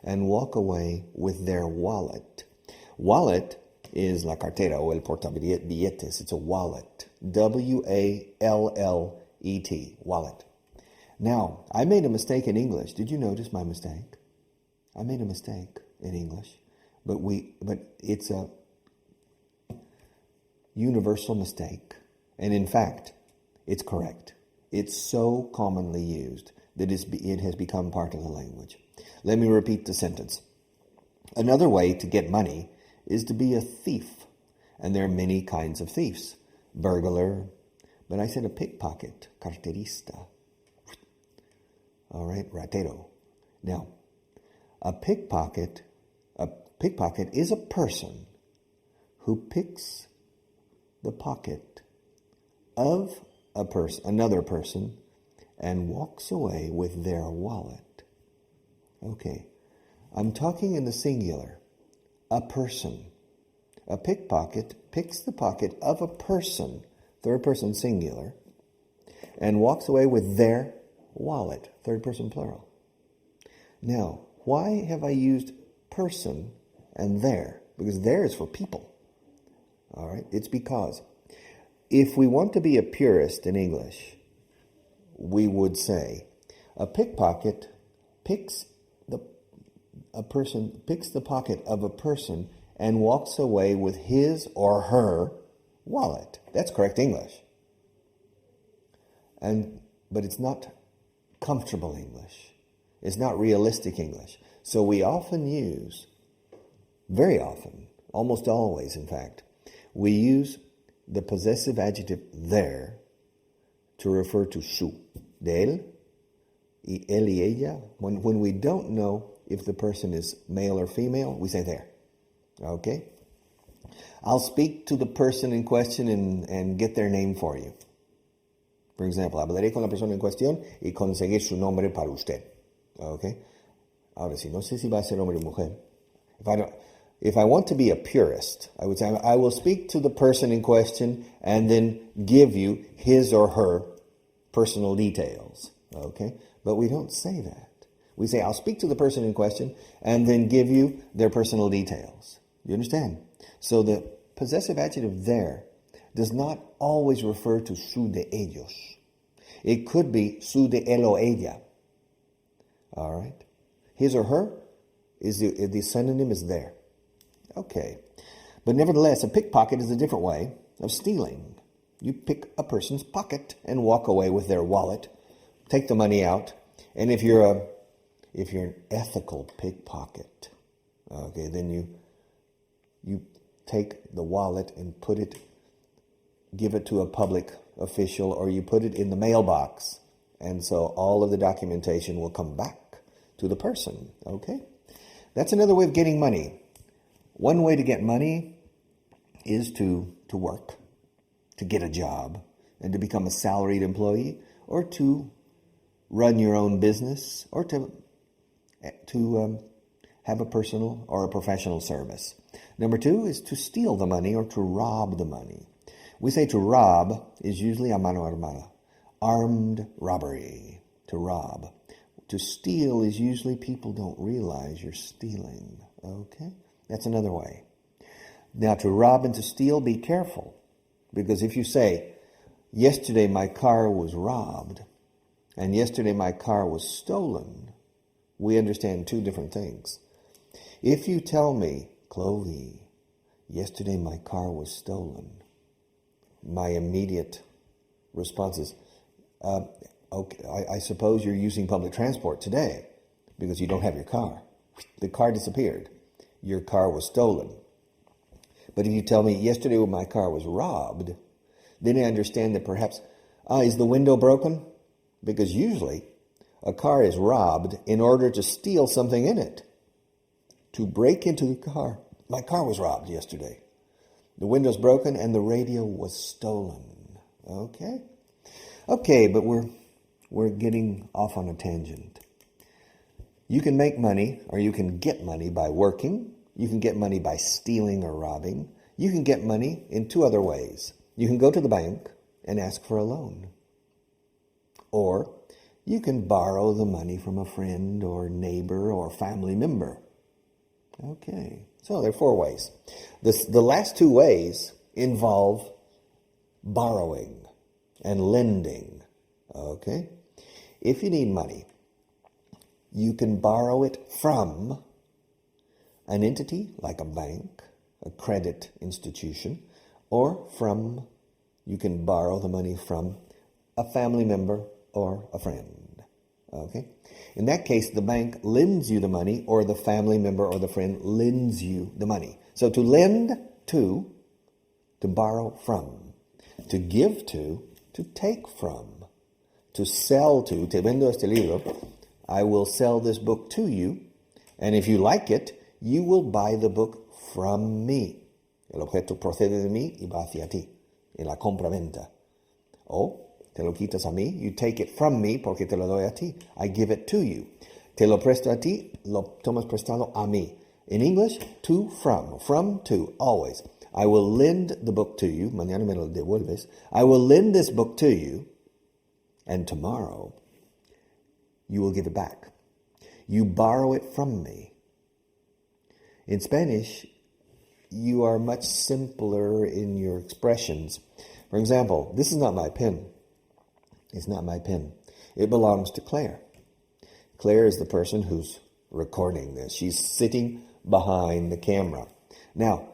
Speaker 1: and walk away with their wallet. Wallet is la cartera o el portabilletes. It's a wallet. W-A-L-L-E-T. Wallet. Now, I made a mistake in English. Did you notice my mistake? I made a mistake in English but it's a universal mistake. And in fact, it's correct. It's so commonly used that it has become part of the language. Let me repeat the sentence. Another way to get money is to be a thief. And there are many kinds of thieves. Burglar, but I said a pickpocket, carterista. All right, ratero. Now, a pickpocket is a person who picks the pocket of another person, and walks away with their wallet. Okay, I'm talking in the singular. A person. A pickpocket picks the pocket of a person, third person singular, and walks away with their wallet, third person plural. Now, why have I used person and their? Because their is for people. All right, it's because if we want to be a purist in English, we would say a pickpocket picks the pocket of a person and walks away with his or her wallet. That's correct English. But it's not comfortable English. It's not realistic English. So we often use, very often, almost always in fact, we use the possessive adjective there to refer to su, de él, y él y ella. When we don't know if the person is male or female, we say there. Okay? I'll speak to the person in question and get their name for you. For example, hablaré con la persona en cuestión y conseguir su nombre para usted. Okay? Ahora, si no sé si va a ser hombre o mujer. If I want to be a purist, I would say I will speak to the person in question and then give you his or her personal details. Okay? But we don't say that. We say, I'll speak to the person in question and then give you their personal details. You understand? So the possessive adjective there does not always refer to su de ellos. It could be su de él o ella. All right? His or her, the synonym is there. Okay. But nevertheless, a pickpocket is a different way of stealing. You pick a person's pocket and walk away with their wallet, take the money out, and if you're an ethical pickpocket, okay, then you take the wallet and give it to a public official, or you put it in the mailbox, and so all of the documentation will come back to the person, okay? That's another way of getting money. One way to get money is to work, to get a job, and to become a salaried employee, or to run your own business, or to have a personal or a professional service. Number two is to steal the money or to rob the money. We say to rob is usually a mano armada, armed robbery, to rob. To steal is usually people don't realize you're stealing, okay? That's another way. Now, to rob and to steal, be careful. Because if you say, yesterday my car was robbed, and yesterday my car was stolen, we understand two different things. If you tell me, Chloe, yesterday my car was stolen, my immediate response is, okay, I suppose you're using public transport today because you don't have your car. The car disappeared. Your car was stolen. But if you tell me yesterday when my car was robbed, then I understand that perhaps, is the window broken? Because usually a car is robbed in order to steal something in it. To break into the car. My car was robbed yesterday. The window's broken and the radio was stolen. Okay? Okay, but we're getting off on a tangent. You can make money, or you can get money by working. You can get money by stealing or robbing. You can get money in two other ways. You can go to the bank and ask for a loan. Or you can borrow the money from a friend or neighbor or family member. Okay, so there are four ways. The last two ways involve borrowing and lending. Okay? If you need money, you can borrow it from an entity like a bank, a credit institution, or you can borrow the money from a family member or a friend. Okay? In that case, the bank lends you the money, or the family member or the friend lends you the money. So to lend to borrow from, to give to take from, to sell to te vendo este libro, I will sell this book to you, and if you like it, you will buy the book from me. El objeto procede de mí y va hacia ti, en la compra-venta. O te lo quitas a mí, you take it from me porque te lo doy a ti. I give it to you. Te lo presto a ti, lo tomas prestado a mí. In English, to, from to, always. I will lend the book to you, mañana me lo devuelves. I will lend this book to you, and tomorrow you will give it back. You borrow it from me. In Spanish, you are much simpler in your expressions. For example, this is not my pen. It's not my pen. It belongs to Claire. Claire is the person who's recording this. She's sitting behind the camera. Now,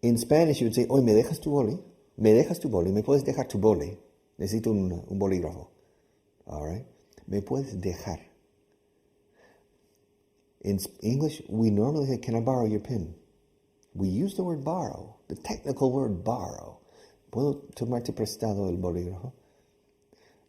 Speaker 1: in Spanish you would say, oye, ¿me dejas tu boli? ¿Me dejas tu boli? ¿Me puedes dejar tu boli? Necesito un bolígrafo. All right? ¿Me puedes dejar? In English, we normally say, can I borrow your pen? We use the word borrow, the technical word borrow. ¿Puedo tomarte prestado el bolígrafo?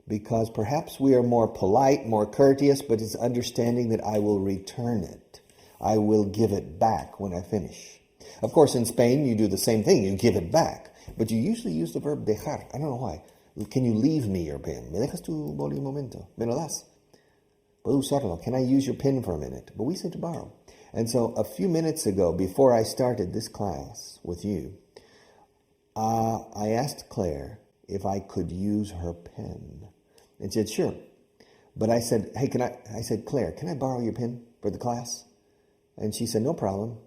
Speaker 1: Because perhaps we are more polite, more courteous, but it's understanding that I will return it. I will give it back when I finish. Of course, in Spain, you do the same thing. You give it back. But you usually use the verb dejar. I don't know why. Can you leave me your pen? ¿Me dejas tu boli un momento? ¿Me lo das? ¿Puedo usarlo? Can I use your pen for a minute? But we say to borrow. And so a few minutes ago, before I started this class with you, I asked Claire if I could use her pen. And she said, sure. But I said, hey, I said, Claire, can I borrow your pen for the class? And she said, no problem.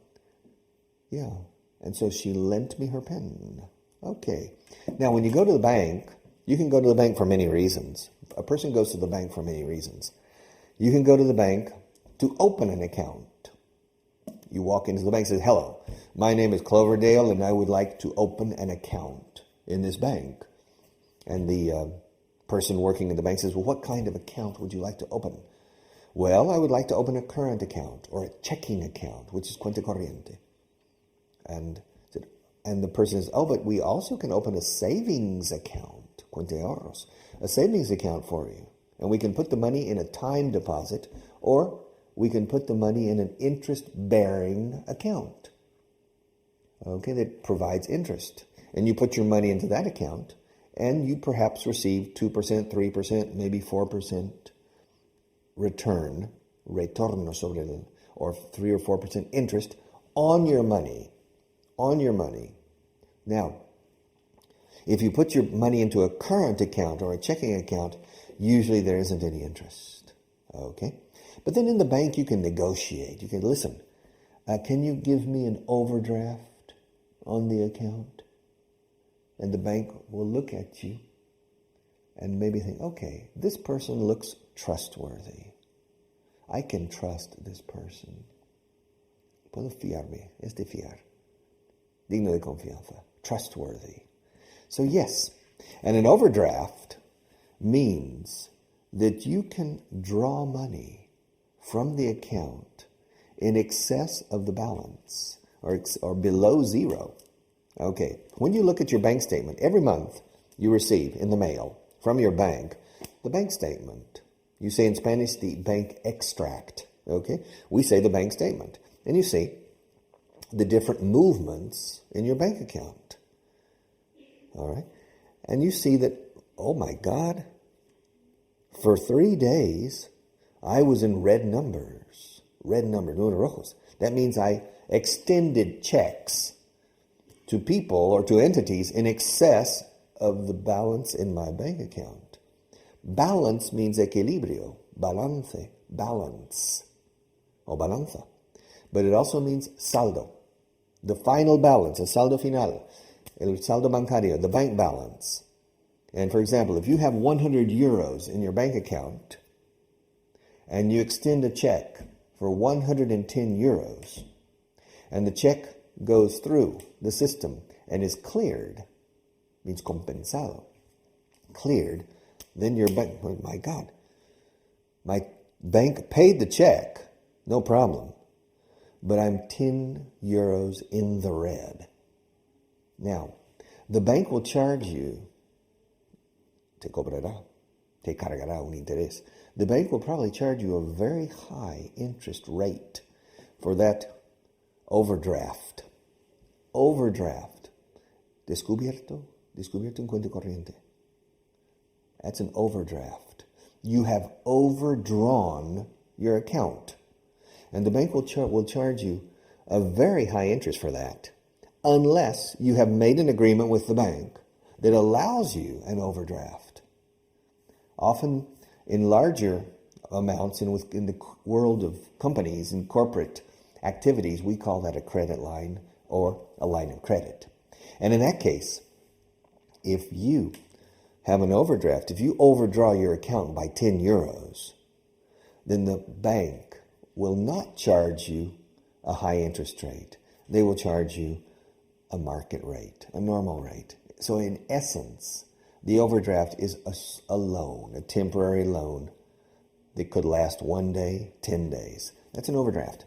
Speaker 1: Yeah. And so she lent me her pen. Okay. Now, when you go to the bank, you can go to the bank for many reasons. A person goes to the bank for many reasons. You can go to the bank to open an account. You walk into the bank and say, hello, my name is Cloverdale, and I would like to open an account in this bank. And the person working in the bank says, well, what kind of account would you like to open? Well, I would like to open a current account or a checking account, which is cuenta corriente. And the person says, oh, but we also can open a savings account, cuenta de ahorros, a savings account for you. And we can put the money in a time deposit, or we can put the money in an interest-bearing account, okay, that provides interest. And you put your money into that account, and you perhaps receive 2%, 3%, maybe 4% return, retorno sobre el, or 3 or 4% interest on your money, Now, if you put your money into a current account or a checking account, usually there isn't any interest, okay? But then in the bank, you can negotiate. You can, listen, can you give me an overdraft on the account? And the bank will look at you and maybe think, okay, this person looks trustworthy. I can trust this person. Puedo fiarme, es de fiar. Digno de confianza, trustworthy. So yes, and an overdraft means that you can draw money from the account in excess of the balance or below zero. Okay, when you look at your bank statement, every month you receive in the mail from your bank the bank statement. You say in Spanish the bank extract, okay? We say the bank statement. And you see the different movements in your bank account. All right? And you see that, oh my God, for 3 days, I was in red numbers, números rojos. That means I extended checks to people or to entities in excess of the balance in my bank account. Balance means equilibrio, balance, balance, o balanza. But it also means saldo, the final balance, el saldo final, el saldo bancario, the bank balance. And for example, if you have 100 euros in your bank account and you extend a check for 110 euros, and the check goes through the system and is cleared, means compensado, cleared, then your bank, oh my God, my bank paid the check, no problem, but I'm 10 euros in the red. Now, the bank will charge you, te cobrará, te cargará un interés. The bank will probably charge you a very high interest rate for that overdraft. Overdraft. Descubierto en cuenta corriente. That's an overdraft. You have overdrawn your account. And the bank will charge you a very high interest for that, unless you have made an agreement with the bank that allows you an overdraft. Often in larger amounts, in the world of companies and corporate activities, we call that a credit line or a line of credit. And in that case, if you have an overdraft, if you overdraw your account by 10 euros, then the bank will not charge you a high interest rate. They will charge you a market rate, a normal rate. So in essence, the overdraft is a loan, a temporary loan that could last 1 day, 10 days. That's an overdraft.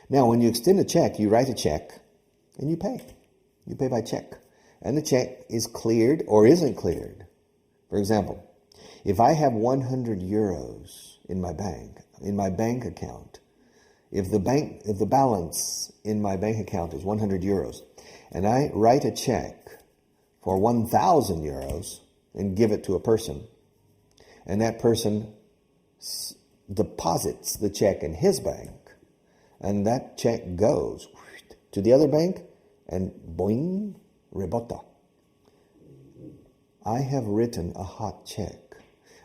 Speaker 1: Now, when you extend a check, you write a check and you pay. You pay by check. And the check is cleared or isn't cleared. For example, if I have 100 euros in my bank account, if the balance in my bank account is 100 euros, and I write a check for 1,000 euros and give it to a person, and that person deposits the check in his bank, and that check goes to the other bank, and boing, rebota. I have written a hot check.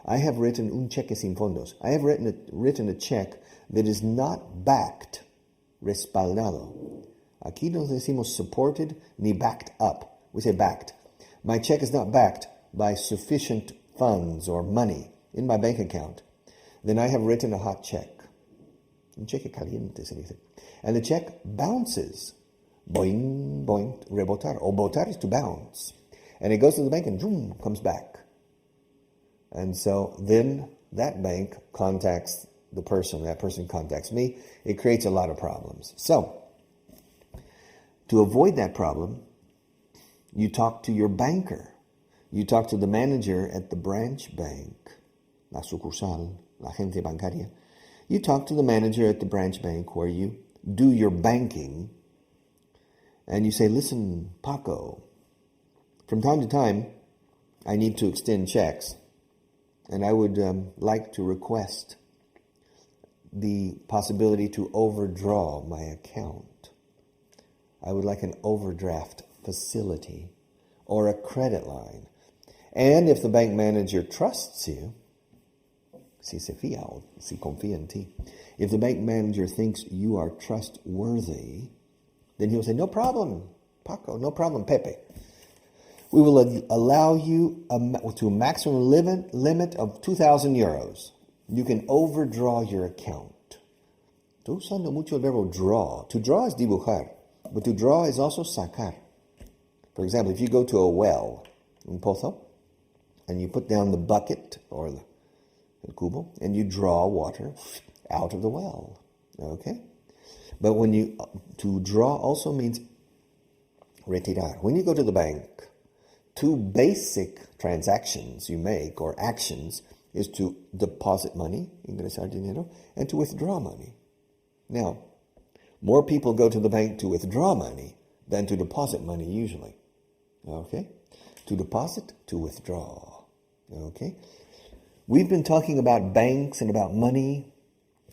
Speaker 1: I have written un cheque sin fondos. I have written a check that is not backed, respaldado. Aquí no decimos supported ni backed up. We say backed. My check is not backed by sufficient funds or money in my bank account. Then I have written a hot check. Un cheque caliente se dice. And the check bounces. Boing, boing, rebotar. O botar is to bounce. And it goes to the bank and boom, comes back. And so then that bank contacts the person. That person contacts me. It creates a lot of problems. So, to avoid that problem, you talk to your banker. You talk to the manager at the branch bank, la sucursal, la gente bancaria. You talk to the manager at the branch bank where you do your banking, and you say, listen, Paco, from time to time, I need to extend checks, and I would like to request the possibility to overdraw my account. I would like an overdraft facility or a credit line. And if the bank manager trusts you, si se fía o si confía en ti, if the bank manager thinks you are trustworthy, then he'll say, no problem, Paco, no problem, Pepe. We will allow you to a maximum limit of 2,000 euros. You can overdraw your account. Estoy usando mucho el verbo draw. To draw is dibujar, but to draw is also sacar. For example, if you go to a well, un pozo, and you put down the bucket or the cubo, and you draw water out of the well, okay? But to draw also means retirar. When you go to the bank, two basic transactions you make, or actions, is to deposit money, ingresar dinero, and to withdraw money. Now, more people go to the bank to withdraw money than to deposit money usually. Okay? To deposit, to withdraw. Okay? We've been talking about banks and about money.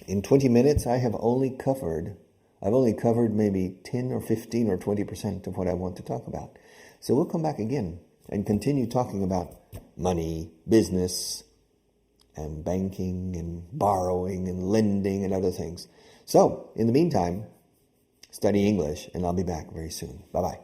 Speaker 1: In 20 minutes, I've only covered maybe 10 or 15 or 20% of what I want to talk about. So we'll come back again and continue talking about money, business, and banking, and borrowing, and lending, and other things. So, in the meantime, study English, and I'll be back very soon. Bye-bye.